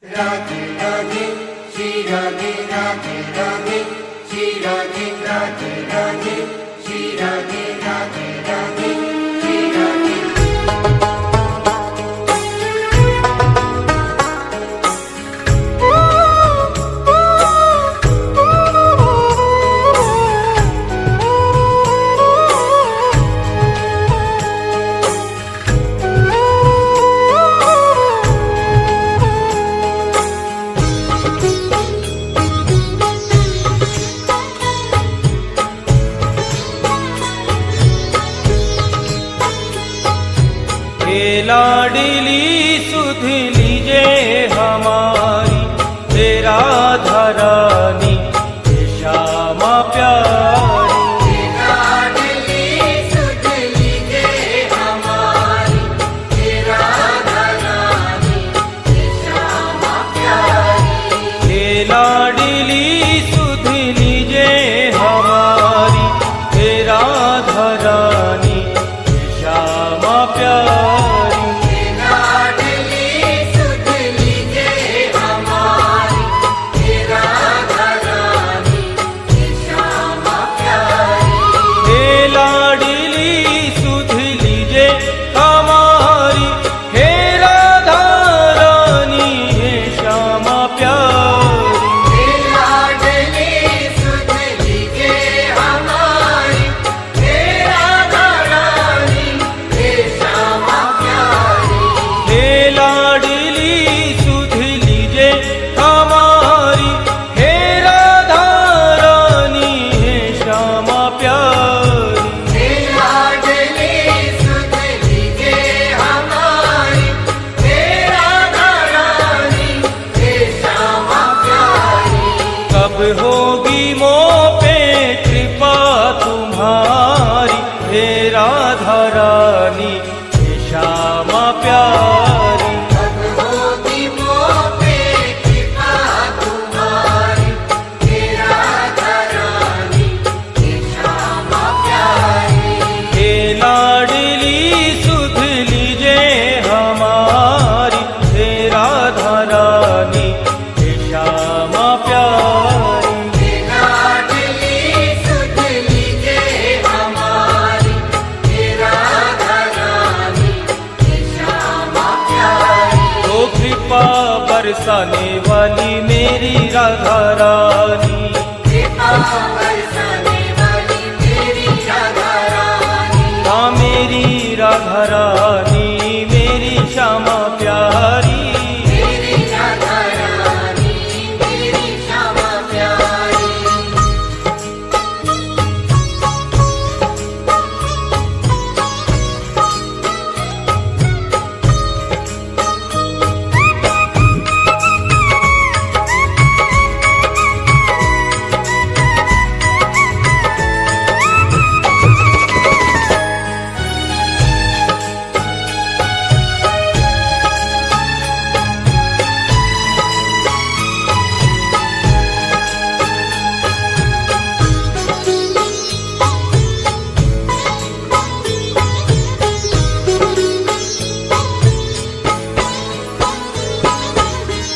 राधे राधे श्री राधे राधे राधे श्री राधे राधे राधे श्री राधे राधे राधे श्री राधे। लाडली सुध लीजे हमारी तेरा धरानी श्यामा प्यारी। लाडली सुध लीजे हमारी तेरा धरानी श्यामा प्यारी। लाडली सुध लीजे हमारी तेरा धरानी श्यामा प्यारी। होगी मोह पे कृपा तुम्हारी हे राधा रानी हे श्यामा प्यारी। कब होगी मोह पे कृपा तुम्हारी हे राधा रानी हे श्यामा प्यारी। हे लाडली सुध लीजे हमारी हे राधा रानी हे श्यामा प्यारी। बरसाने वाली मेरी राधा रानी, कृपा बरसाने वाली मेरी राधा रानी। हाँ मेरी राधा रानी मेरी श्यामा प्यारी। मेरी राधा रानी मेरी श्यामा प्यारी।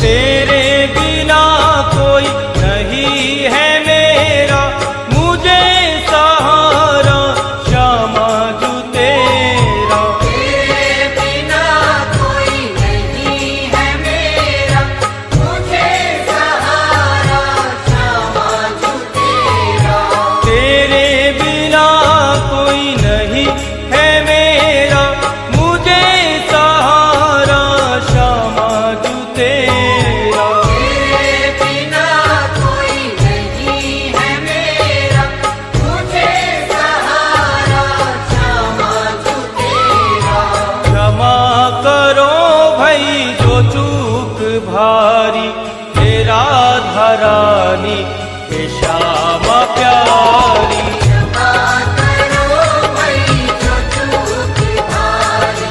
तेरे बिना कोई नहीं है मेरा मुझे सहारा श्यामा जू तेरा। तेरे बिना कोई नहीं है मेरा मुझे सहारा श्यामा जू तेरा। तेरे बिना कोई नहीं है मेरा मुझे सहारा श्यामा जू तेरा। भारी हे राधा रानी हे श्यामा प्यारी। क्षमा करो भाई जो चूक भारी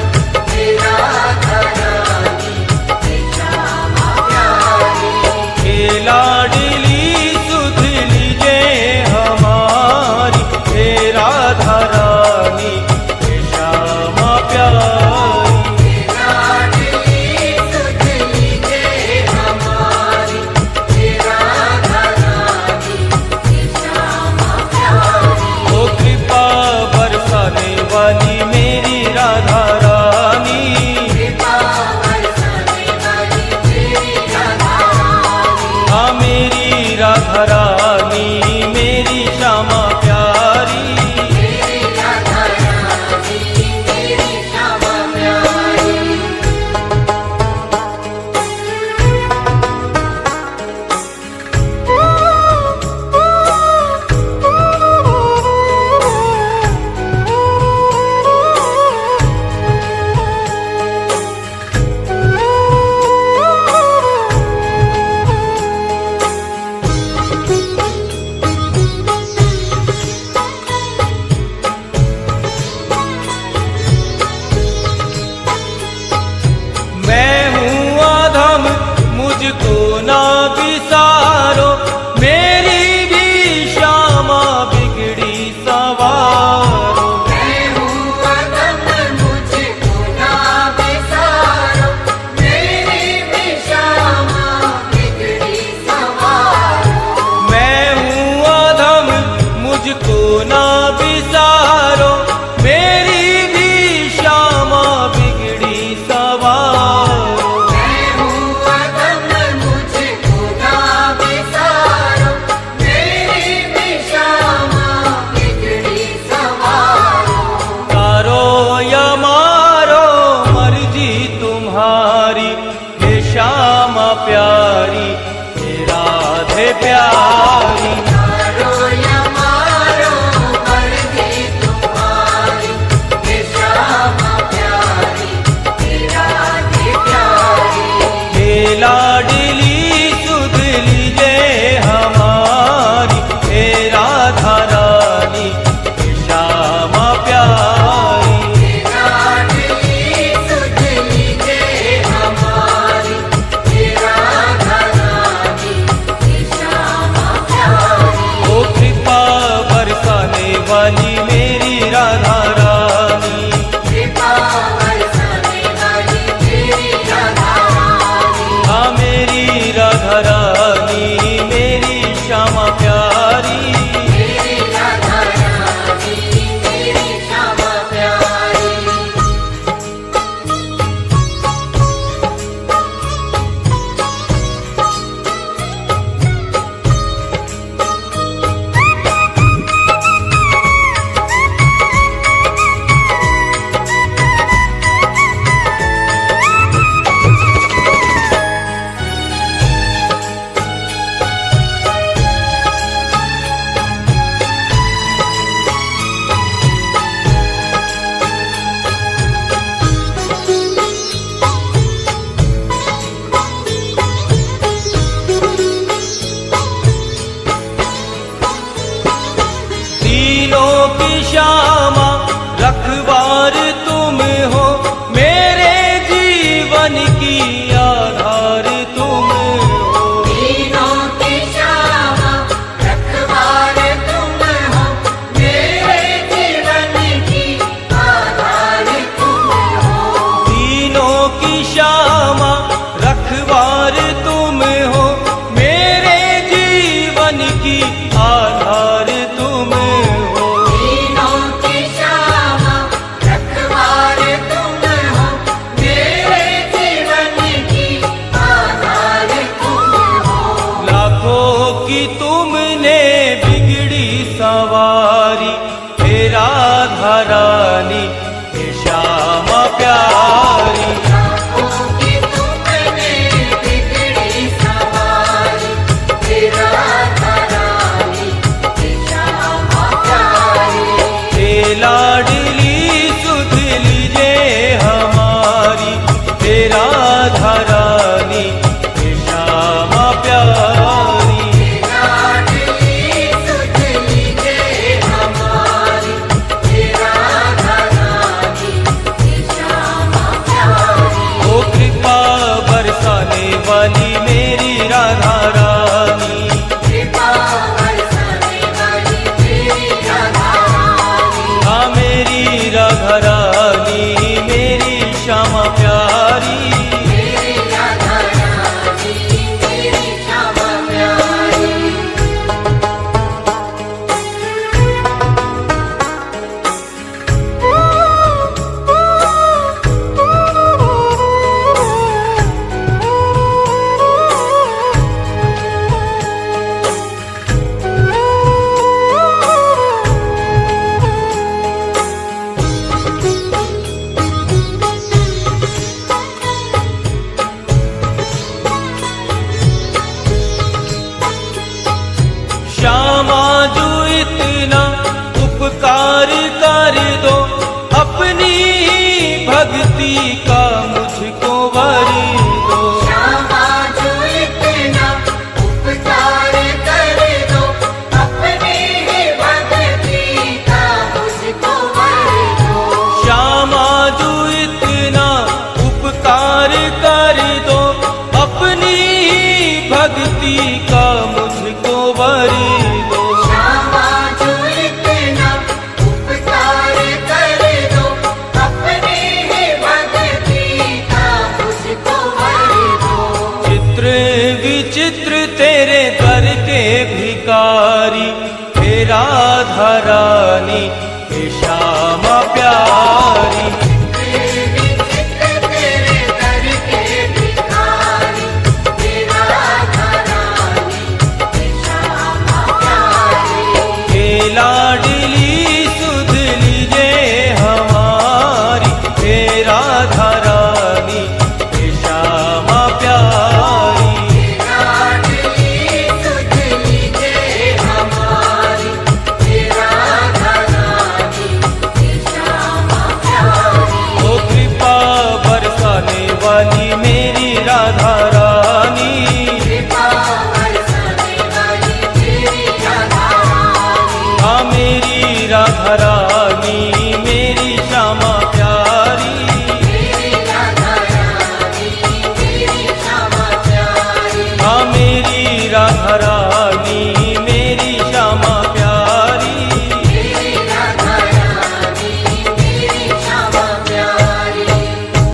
हे राधा रानी हे श्यामा प्यारी। हे लाडली सुध लीजे हमारी हे राधा रानी हे श्यामा प्यारी। लाडली सुध लीजे मुझको ना बिसारो, मेरी भी श्यामा बिगड़ी सवारो। मैं हूँ अदम मुझको ना बिसारो, मेरी भी श्यामा बिगड़ी सवारो। मैं हूँ अधम मुझको ना बिसारो, मेरी भी श्यामा बिगड़ी सवारो। मैं हूँ अदम मुझको ना बिसारो, मेरी भी श्यामा बिगड़ी सवारो। तारो या मारो मर्जी तुम्हारी, हे श्यामा प्यारी, हे राधे प्यारी। तारो या मारो मर्जी तुम्हारी, हे श्यामा प्यारी, हे राधे प्यारी। हे लाडली सुध लीजे हमारी, हे राधा रानी, हे श्यामा प्यारी। हे लाडली सुध लीजे हमारी, हे राधा रानी, हे श्यामा प्यारी। ओ कृपा बरसाने वाली मेरी राधा रानी, कृपा बरसाने वाली मेरी राधा रानी। हाँ मेरी राधा रानी, मेरी श्यामा प्यारी। मेरी राधा रानी, मेरी श्यामा प्यारी। तीनों की श्यामा रखवार तुम हो, मेरे जीवन की आधार तुम हो। तीनों की श्यामा रखवार तुम हो, मेरे जीवन की आधार तुम हो। तीनों की श्यामा